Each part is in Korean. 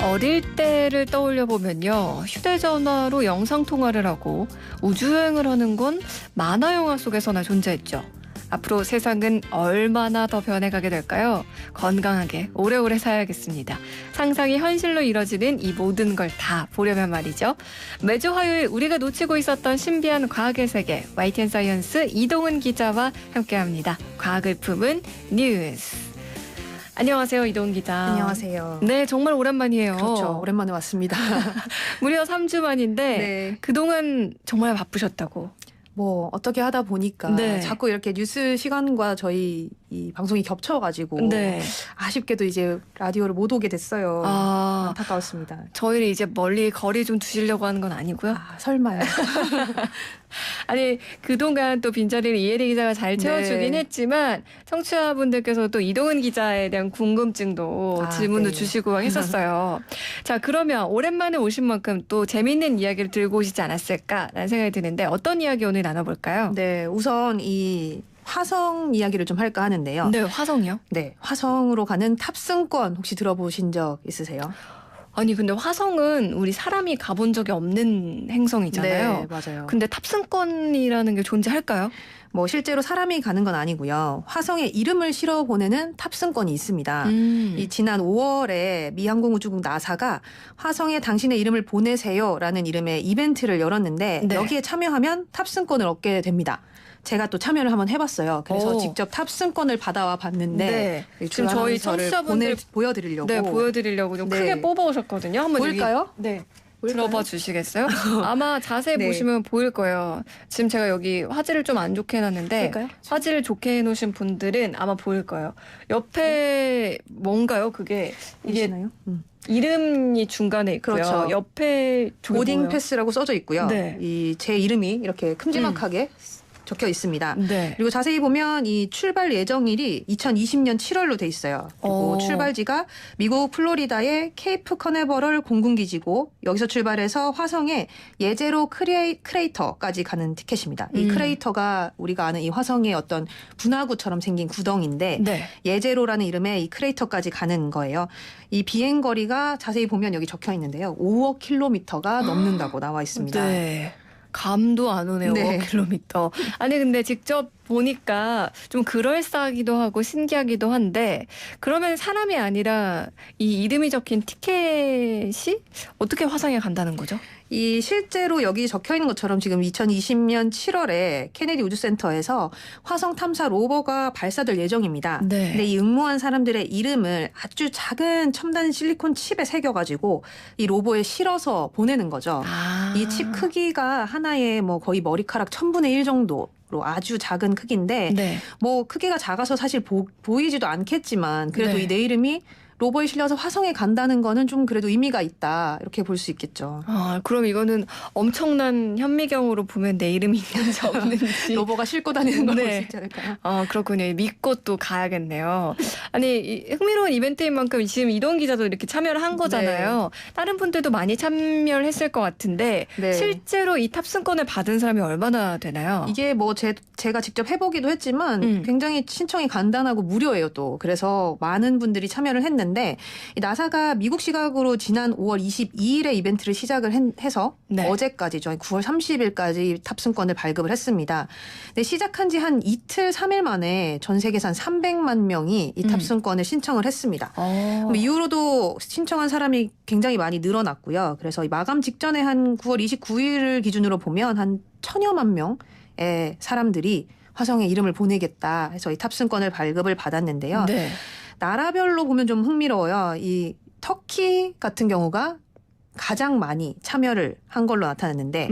어릴 때를 떠올려 보면요. 휴대전화로 영상통화를 하고 우주여행을 하는 건 만화 영화 속에서나 존재했죠. 앞으로 세상은 얼마나 더 변해가게 될까요? 건강하게 오래오래 살아야겠습니다. 상상이 현실로 이뤄지는 이 모든 걸 다 보려면 말이죠. 매주 화요일 우리가 놓치고 있었던 신비한 과학의 세계 YTN 사이언스 이동은 기자와 함께합니다. 과학을 품은 뉴스. 안녕하세요, 이동은 기자. 안녕하세요. 네, 정말 오랜만이에요. 그렇죠. 오랜만에 왔습니다. 무려 3주 만인데 네. 그동안 정말 바쁘셨다고. 뭐 어떻게 하다 보니까 네. 자꾸 이렇게 뉴스 시간과 저희 이 방송이 겹쳐가지고 네. 아쉽게도 이제 라디오를 못 오게 됐어요. 안타까웠습니다. 저희를 이제 멀리 거리 좀 두시려고 하는 건 아니고요. 설마요. 아니 그동안 또 빈자리를 이혜리 기자가 잘 채워주긴 네. 했지만 청취자분들께서 또 이동은 기자에 대한 궁금증도 질문도 네. 주시고 했었어요. 자, 그러면 오랜만에 오신 만큼 또 재미있는 이야기를 들고 오시지 않았을까라는 생각이 드는데 어떤 이야기 오늘 나눠볼까요? 네, 우선 이 화성 이야기를 좀 할까 하는데요. 네, 화성이요? 네, 화성으로 가는 탑승권 혹시 들어보신 적 있으세요? 아니 근데 화성은 우리 사람이 가본 적이 없는 행성이잖아요. 네, 맞아요. 근데 탑승권이라는 게 존재할까요? 뭐 실제로 사람이 가는 건 아니고요. 화성에 이름을 실어 보내는 탑승권이 있습니다. 이 지난 5월에 미 항공우주국 나사가 화성에 당신의 이름을 보내세요라는 이름의 이벤트를 열었는데 네. 여기에 참여하면 탑승권을 얻게 됩니다. 제가 또 참여를 한번 해봤어요. 그래서 오. 직접 탑승권을 받아와 봤는데 지금 저희 청취자분들 보여드리려고. 네, 보여드리려고 좀 네. 크게 뽑아오셨거든요. 한번 보일까요? 여기, 네. 보일까요? 들어봐 주시겠어요? 아마 자세히 네. 보시면 보일 거예요. 지금 제가 여기 화질을 좀 안 좋게 해놨는데 보일까요? 화질을 좋게 해놓으신 분들은 아마 보일 거예요. 옆에 뭔가요? 그게 이게 보이시나요? 이름이 중간에 있고요. 그렇죠. 옆에 보딩 뭐예요? 패스라고 써져 있고요. 네. 이 제 이름이 이렇게 큼지막하게 적혀 있습니다. 네. 그리고 자세히 보면 이 출발 예정일이 2020년 7월로 돼 있어요. 그리고 출발지가 미국 플로리다의 케이프 커네버럴 공군기지고 여기서 출발해서 화성의 예제로 크레이터까지 가는 티켓입니다. 이 크레이터가 우리가 아는 이 화성의 어떤 분화구처럼 생긴 구덩인데 네. 예제로라는 이름의 이 크레이터까지 가는 거예요. 이 비행 거리가 자세히 보면 여기 적혀 있는데요. 5억 킬로미터가 넘는다고 나와 있습니다. 네. 감도 안 오네요. 네. 5km. 아니 근데 직접 보니까 좀 그럴싸하기도 하고 신기하기도 한데 그러면 사람이 아니라 이 이름이 적힌 티켓이 어떻게 화성에 간다는 거죠? 이 실제로 여기 적혀 있는 것처럼 지금 2020년 7월에 케네디 우주센터에서 화성 탐사 로버가 발사될 예정입니다. 네. 근데 이 응모한 사람들의 이름을 아주 작은 첨단 실리콘 칩에 새겨가지고 이 로버에 실어서 보내는 거죠. 이 칩 크기가 하나의 뭐 거의 머리카락 1000분의 1 정도. 로 아주 작은 크기인데 네. 뭐 크기가 작아서 사실 보이지도 않겠지만 그래도 네. 이 내 이름이 로버에 실려서 화성에 간다는 거는 좀 그래도 의미가 있다 이렇게 볼 수 있겠죠. 그럼 이거는 엄청난 현미경으로 보면 내 이름이 있는지 없는지 로버가 싣고 다니는 걸 볼 수 네. 있지 않을까요? 그렇군요. 믿고 또 가야겠네요. 아니 흥미로운 이벤트인 만큼 지금 이동 기자도 이렇게 참여를 한 거잖아요. 다른 분들도 많이 참여를 했을 것 같은데 네. 실제로 이 탑승권을 받은 사람이 얼마나 되나요? 이게 뭐 제가 직접 해보기도 했지만 굉장히 신청이 간단하고 무료예요 또. 그래서 많은 분들이 참여를 했는데 이 나사가 미국 시각으로 지난 5월 22일에 이벤트를 시작을 해서 네. 어제까지죠. 9월 30일까지 탑승권을 발급을 했습니다. 근데 시작한 지 한 이틀 3일 만에 전 세계에서 한 300만 명이 이 탑승권을 신청을 했습니다. 이후로도 신청한 사람이 굉장히 많이 늘어났고요. 그래서 이 마감 직전에 한 9월 29일을 기준으로 보면 한 1000여만 명의 사람들이 화성에 이름을 보내겠다 해서 이 탑승권을 발급을 받았는데요. 네. 나라별로 보면 좀 흥미로워요. 이 터키 같은 경우가 가장 많이 참여를 한 걸로 나타났는데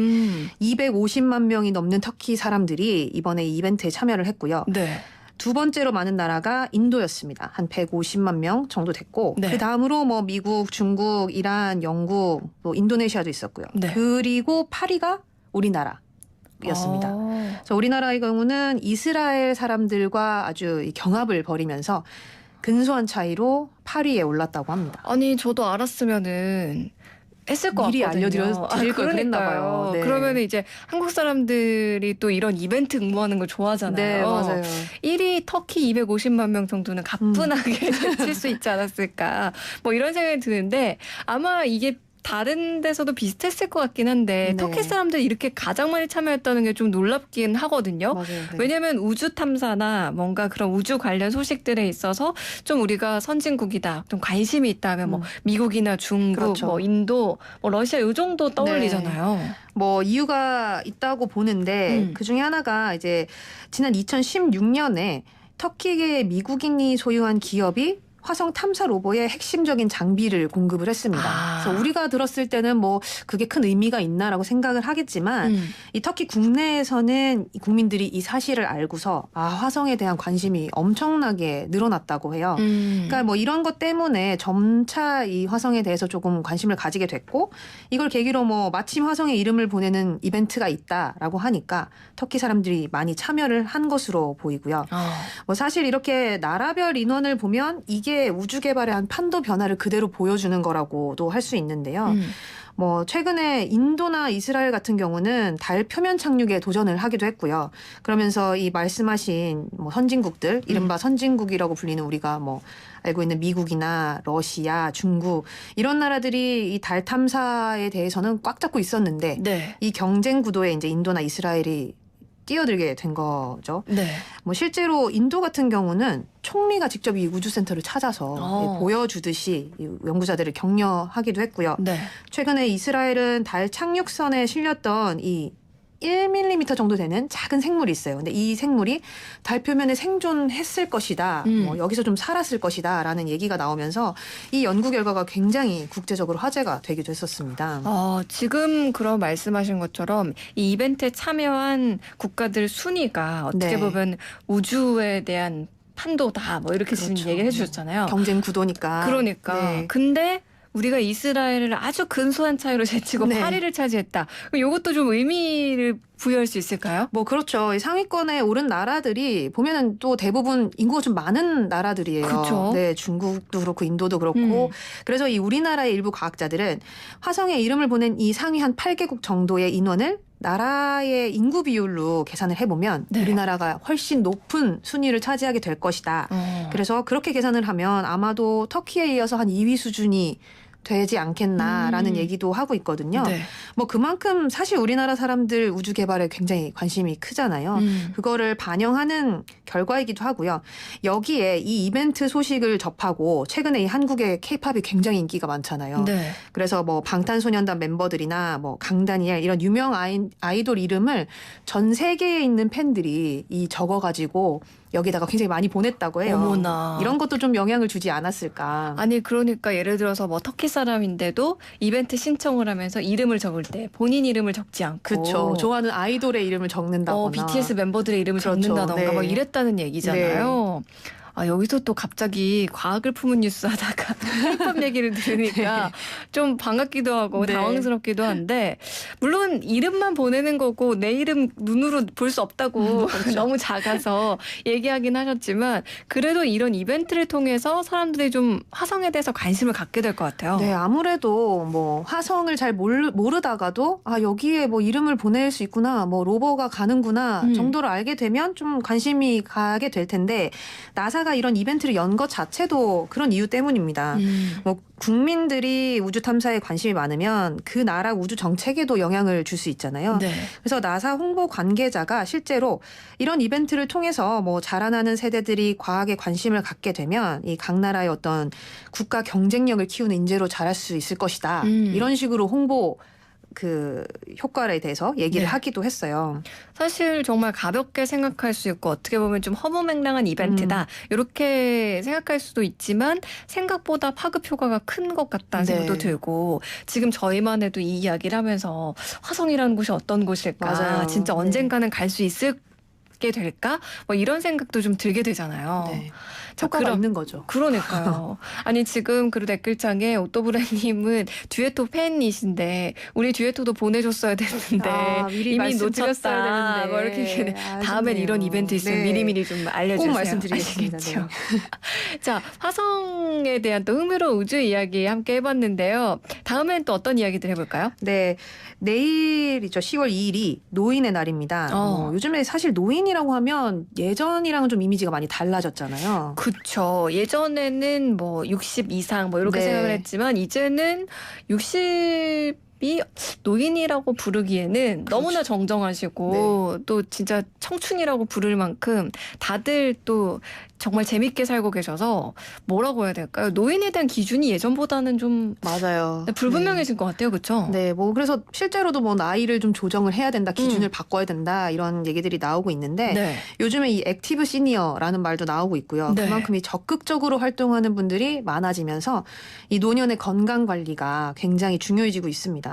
250만 명이 넘는 터키 사람들이 이번에 이 이벤트에 참여를 했고요. 네. 두 번째로 많은 나라가 인도였습니다. 한 150만 명 정도 됐고 네. 그 다음으로 뭐 미국, 중국, 이란, 영국, 또 인도네시아도 있었고요. 네. 그리고 8위가 우리나라. 였습니다. 그래서 우리나라의 경우는 이스라엘 사람들과 아주 이 경합을 벌이면서 근소한 차이로 8위에 올랐다고 합니다. 아니 저도 알았으면은 했을 것 미리 같거든요. 알려드릴 걸 그랬나 봐요. 네. 그러면 이제 한국 사람들이 또 이런 이벤트 응모하는 걸 좋아하잖아요. 네, 맞아요. 1위 터키 250만 명 정도는 가뿐하게 칠 수 있지 않았을까. 뭐 이런 생각이 드는데 아마 이게 다른 데서도 비슷했을 것 같긴 한데 네. 터키 사람들이 이렇게 가장 많이 참여했다는 게 좀 놀랍긴 하거든요. 맞아요. 네. 왜냐하면 우주 탐사나 뭔가 그런 우주 관련 소식들에 있어서 좀 우리가 선진국이다, 좀 관심이 있다 하면 뭐 미국이나 중국, 그렇죠. 뭐 인도, 뭐 러시아 이 정도 떠올리잖아요. 뭐 이유가 있다고 보는데 그 중에 하나가 이제 지난 2016년에 터키계 미국인이 소유한 기업이 화성 탐사 로봇의 핵심적인 장비를 공급을 했습니다. 그래서 우리가 들었을 때는 뭐 그게 큰 의미가 있나라고 생각을 하겠지만 이 터키 국내에서는 국민들이 이 사실을 알고서 화성에 대한 관심이 엄청나게 늘어났다고 해요. 그러니까 뭐 이런 것 때문에 점차 이 화성에 대해서 조금 관심을 가지게 됐고 이걸 계기로 뭐 마침 화성에 이름을 보내는 이벤트가 있다라고 하니까 터키 사람들이 많이 참여를 한 것으로 보이고요. 뭐 사실 이렇게 나라별 인원을 보면 이게 우주 개발의 한 판도 변화를 그대로 보여주는 거라고도 할 수 있는데요. 뭐 최근에 인도나 이스라엘 같은 경우는 달 표면 착륙에 도전을 하기도 했고요. 그러면서 이 말씀하신 뭐 선진국들, 이른바 선진국이라고 불리는 우리가 뭐 알고 있는 미국이나 러시아, 중국 이런 나라들이 이 달 탐사에 대해서는 꽉 잡고 있었는데 이 경쟁 구도에 이제 인도나 이스라엘이 뛰어들게 된 거죠. 뭐 실제로 인도 같은 경우는 총리가 직접 이 우주센터를 찾아서 보여주듯이 이 연구자들을 격려하기도 했고요. 최근에 이스라엘은 달 착륙선에 실렸던 이 1mm 정도 되는 작은 생물이 있어요. 근데 이 생물이 달 표면에 생존했을 것이다. 뭐 여기서 좀 살았을 것이다. 라는 얘기가 나오면서 이 연구 결과가 굉장히 국제적으로 화제가 되기도 했었습니다. 지금 그런 말씀하신 것처럼 이 이벤트에 참여한 국가들 순위가 어떻게 보면 우주에 대한 판도다. 뭐 이렇게 지금 얘기를 해주셨잖아요. 경쟁 구도니까. 그러니까. 근데 우리가 이스라엘을 아주 근소한 차이로 제치고 8위를 차지했다. 이것도 좀 의미를 부여할 수 있을까요? 뭐 그렇죠. 이 상위권에 오른 나라들이 보면은 또 대부분 인구가 좀 많은 나라들이에요. 그렇죠. 네, 중국도 그렇고 인도도 그렇고. 그래서 이 우리나라의 일부 과학자들은 화성에 이름을 보낸 이 상위 한 8개국 정도의 인원을 나라의 인구 비율로 계산을 해보면 우리나라가 훨씬 높은 순위를 차지하게 될 것이다. 그래서 그렇게 계산을 하면 아마도 터키에 이어서 한 2위 수준이 되지 않겠나라는 얘기도 하고 있거든요. 뭐 그만큼 사실 우리나라 사람들 우주 개발에 굉장히 관심이 크잖아요. 그거를 반영하는 결과이기도 하고요. 여기에 이 이벤트 소식을 접하고 최근에 이 한국의 케이팝이 굉장히 인기가 많잖아요. 그래서 뭐 방탄소년단 멤버들이나 뭐 강다니엘 이런 유명 아이돌 이름을 전 세계에 있는 팬들이 이 적어가지고 여기다가 굉장히 많이 보냈다고 해요. 어머나. 이런 것도 좀 영향을 주지 않았을까. 아니 그러니까 예를 들어서 뭐 터키 사람인데도 이벤트 신청을 하면서 이름을 적을 때 본인 이름을 적지 않고 그렇죠. 좋아하는 아이돌의 이름을 적는다거나 BTS 멤버들의 이름을 적는다던가 뭐 이랬다는 얘기잖아요. 여기서 또 갑자기 과학을 품은 뉴스 하다가 힙합 얘기를 들으니까 좀 반갑기도 하고 당황스럽기도 한데 물론 이름만 보내는 거고 내 이름 눈으로 볼 수 없다고 너무 작아서 얘기하긴 하셨지만 그래도 이런 이벤트를 통해서 사람들이 좀 화성에 대해서 관심을 갖게 될 것 같아요. 네, 아무래도 뭐 화성을 잘 모르다가도 여기에 뭐 이름을 보낼 수 있구나, 뭐 로버가 가는구나 정도를 알게 되면 좀 관심이 가게 될 텐데 나사가 이런 이벤트를 연 것 자체도 그런 이유 때문입니다. 뭐 국민들이 우주 탐사에 관심이 많으면 그 나라 우주 정책에도 영향을 줄 수 있잖아요. 그래서 나사 홍보 관계자가 실제로 이런 이벤트를 통해서 뭐 자라나는 세대들이 과학에 관심을 갖게 되면 이 각 나라의 어떤 국가 경쟁력을 키우는 인재로 자랄 수 있을 것이다. 이런 식으로 홍보 그 효과에 대해서 얘기를 하기도 했어요. 사실 정말 가볍게 생각할 수 있고 어떻게 보면 좀 허무맹랑한 이벤트다. 이렇게 생각할 수도 있지만 생각보다 파급 효과가 큰 것 같다는 생각도 들고 지금 저희만 해도 이 이야기를 하면서 화성이라는 곳이 어떤 곳일까. 맞아요. 진짜 언젠가는 갈 수 있을 맞게 될까? 뭐 이런 생각도 좀 들게 되잖아요. 네. 자, 효과가 있는 거죠. 그러니까요. 아니 지금 그리고 댓글창에 오토브레님은 듀에토 팬이신데 우리 듀에토도 보내줬어야 됐는데 미리 이미 말씀드렸어야 놓쳤다. 되는데. 뭐 이렇게 얘기는 아쉽네요. 다음엔 이런 이벤트 있으면 네. 미리미리 좀 알려주세요. 꼭 말씀드리겠습니다. 아시겠죠? 네. 자, 화성에 대한 또 흥미로운 우주 이야기 함께 해봤는데요. 다음엔 또 어떤 이야기들 해볼까요? 네, 내일이죠. 10월 2일이 노인의 날입니다. 요즘에 사실 노인이라고 하면 예전이랑은 좀 이미지가 많이 달라졌잖아요. 그쵸. 예전에는 뭐 60 이상 뭐 이렇게 네. 생각을 했지만 이제는 60이 노인이라고 부르기에는 너무나 정정하시고 또 진짜 청춘이라고 부를 만큼 다들 또 정말 재밌게 살고 계셔서 뭐라고 해야 될까요? 노인에 대한 기준이 예전보다는 좀 맞아요. 불분명해진 것 같아요. 그렇죠? 네, 뭐 그래서 실제로도 뭐 나이를 좀 조정을 해야 된다, 기준을 바꿔야 된다 이런 얘기들이 나오고 있는데 네. 요즘에 이 액티브 시니어라는 말도 나오고 있고요. 네. 그만큼 이 적극적으로 활동하는 분들이 많아지면서 이 노년의 건강 관리가 굉장히 중요해지고 있습니다.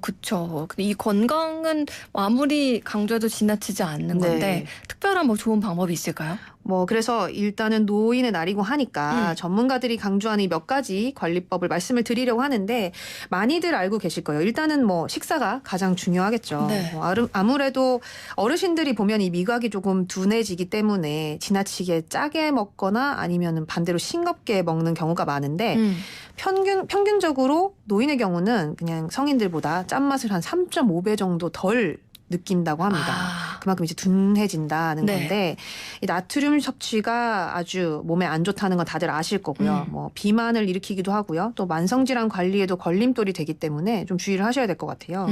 그렇죠. 근데 이 건강은 아무리 강조해도 지나치지 않는 건데 네. 특별한 뭐 좋은 방법이 있을까요? 뭐 그래서 일단은 노인의 날이고 하니까 전문가들이 강조하는 이 몇 가지 관리법을 말씀을 드리려고 하는데 많이들 알고 계실 거예요. 일단은 뭐 식사가 가장 중요하겠죠. 네. 아무래도 어르신들이 보면 이 미각이 조금 둔해지기 때문에 지나치게 짜게 먹거나 아니면은 반대로 싱겁게 먹는 경우가 많은데 평균적으로 노인의 경우는 그냥 성인들보다 짠맛을 한 3.5배 정도 덜 느낀다고 합니다. 그만큼 이제 둔해진다는 건데 이 나트륨 섭취가 아주 몸에 안 좋다는 건 다들 아실 거고요. 뭐 비만을 일으키기도 하고요. 또 만성질환 관리에도 걸림돌이 되기 때문에 좀 주의를 하셔야 될 것 같아요.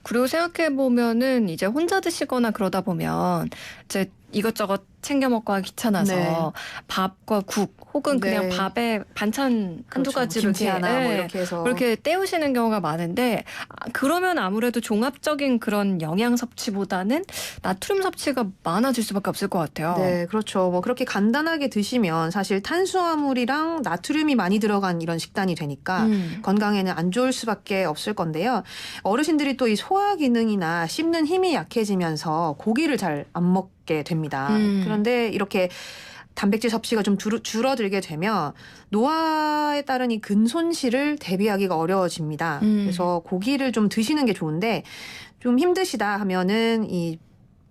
그리고 생각해 보면은 이제 혼자 드시거나 그러다 보면 이제 이것저것 챙겨 먹고 하기 귀찮아서 밥과 국 혹은 그냥 밥에 반찬 한두 가지로 김치 하나 뭐 이렇게 해서 그렇게 때우시는 경우가 많은데 그러면 아무래도 종합적인 그런 영양 섭취보다는 나트륨 섭취가 많아질 수밖에 없을 것 같아요. 네, 그렇죠. 뭐 그렇게 간단하게 드시면 사실 탄수화물이랑 나트륨이 많이 들어간 이런 식단이 되니까 건강에는 안 좋을 수밖에 없을 건데요. 어르신들이 또 이 소화 기능이나 씹는 힘이 약해지면서 고기를 잘 안 먹게 됩니다. 그런데 이렇게 단백질 섭취가 좀 줄어들게 되면 노화에 따른 이 근손실을 대비하기가 어려워집니다. 그래서 고기를 좀 드시는 게 좋은데 좀 힘드시다 하면은 이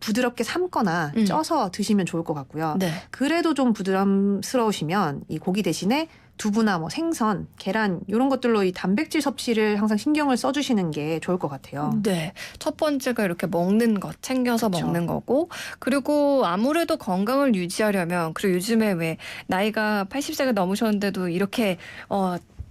부드럽게 삶거나 쪄서 드시면 좋을 것 같고요. 네. 그래도 좀 부담스러우시면 이 고기 대신에 두부나 뭐 생선, 계란 이런 것들로 이 단백질 섭취를 항상 신경을 써주시는 게 좋을 것 같아요. 네. 첫 번째가 이렇게 먹는 것, 챙겨서 먹는 거고 그리고 아무래도 건강을 유지하려면 그리고 요즘에 왜 나이가 80세가 넘으셨는데도 이렇게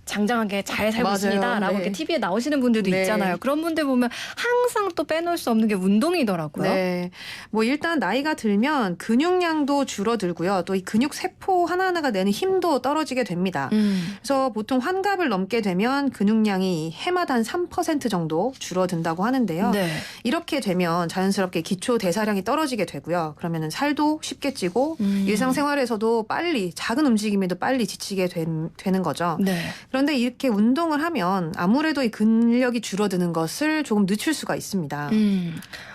장장하게 잘 살고 있습니다. 라고 이렇게 TV에 나오시는 분들도 있잖아요. 그런 분들 보면 항상 또 빼놓을 수 없는 게 운동이더라고요. 네. 뭐 일단 나이가 들면 근육량도 줄어들고요. 또 이 근육 세포 하나하나가 내는 힘도 떨어지게 됩니다. 그래서 보통 환갑을 넘게 되면 근육량이 해마다 한 3% 정도 줄어든다고 하는데요. 네. 이렇게 되면 자연스럽게 기초 대사량이 떨어지게 되고요. 그러면은 살도 쉽게 찌고 일상생활에서도 빨리 작은 움직임에도 빨리 지치게 되는 거죠. 네. 그런데 이렇게 운동을 하면 아무래도 이 근력이 줄어드는 것을 조금 늦출 수가 있습니다.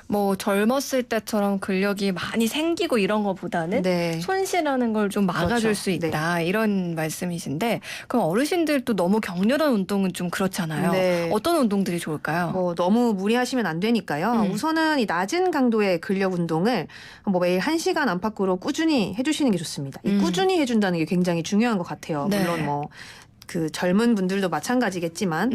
뭐 젊었을 때처럼 근력이 많이 생기고 이런 것보다는 손실하는 걸 좀 막아줄 수 있다. 이런 말씀이신데 그럼 어르신들도 너무 격렬한 운동은 좀 그렇잖아요. 어떤 운동들이 좋을까요? 뭐 너무 무리하시면 안 되니까요. 우선은 이 낮은 강도의 근력 운동을 뭐 매일 1시간 안팎으로 꾸준히 해주시는 게 좋습니다. 이 꾸준히 해준다는 게 굉장히 중요한 것 같아요. 물론 뭐 그 젊은 분들도 마찬가지겠지만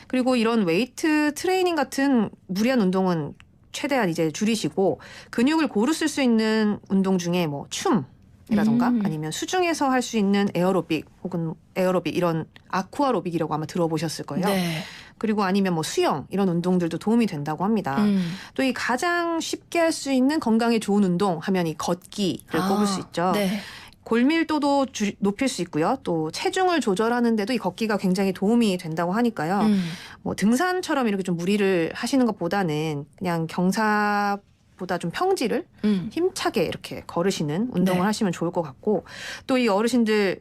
그리고 이런 웨이트 트레이닝 같은 무리한 운동은 최대한 이제 줄이시고 근육을 고루 쓸 수 있는 운동 중에 뭐 춤이라던가 아니면 수중에서 할 수 있는 에어로빅 혹은 에어로빅 이런 아쿠아로빅이라고 아마 들어보셨을 거예요. 그리고 아니면 뭐 수영 이런 운동들도 도움이 된다고 합니다. 또 이 가장 쉽게 할 수 있는 건강에 좋은 운동 하면 이 걷기를 꼽을 수 있죠. 골밀도도 높일 수 있고요. 또 체중을 조절하는 데도 이 걷기가 굉장히 도움이 된다고 하니까요. 뭐 등산처럼 이렇게 좀 무리를 하시는 것보다는 그냥 경사보다 좀 평지를 힘차게 이렇게 걸으시는 운동을 하시면 좋을 것 같고 또 이 어르신들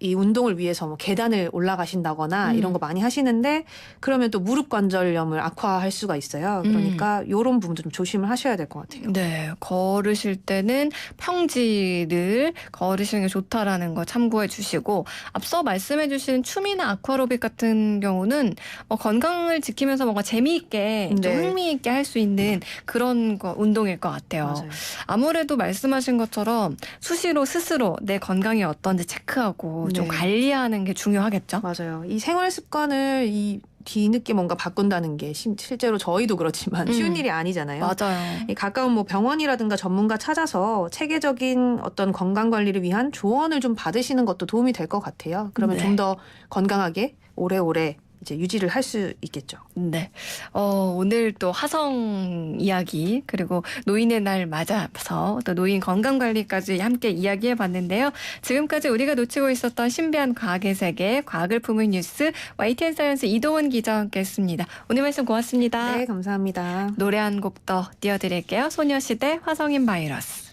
이 운동을 위해서 뭐 계단을 올라가신다거나 이런 거 많이 하시는데 그러면 또 무릎 관절염을 악화할 수가 있어요. 그러니까 이런 부분도 좀 조심을 하셔야 될 것 같아요. 네, 걸으실 때는 평지를 걸으시는 게 좋다라는 거 참고해 주시고 앞서 말씀해 주신 춤이나 아쿠아로빅 같은 경우는 건강을 지키면서 뭔가 재미있게 좀 네. 흥미있게 할 수 있는 그런 운동일 것 같아요. 맞아요. 아무래도 말씀하신 것처럼 수시로 스스로 내 건강이 어떤지 체크하고 좀 네. 관리하는 게 중요하겠죠. 맞아요. 이 생활 습관을 이 뒤늦게 뭔가 바꾼다는 게 실제로 저희도 그렇지만 쉬운 일이 아니잖아요. 맞아요. 이 가까운 뭐 병원이라든가 전문가 찾아서 체계적인 어떤 건강 관리를 위한 조언을 좀 받으시는 것도 도움이 될 것 같아요. 그러면 네. 좀 더 건강하게 오래오래 이제 유지를 할 수 있겠죠. 네. 오늘 또 화성 이야기 그리고 노인의 날 맞아서 또 노인 건강 관리까지 함께 이야기해 봤는데요. 지금까지 우리가 놓치고 있었던 신비한 과학의 세계, 과학을 품은 뉴스 YTN 사이언스 이동원 기자와 함께했습니다. 오늘 말씀 고맙습니다. 네, 감사합니다. 노래 한 곡 더 띄워드릴게요. 소녀시대 화성인 바이러스.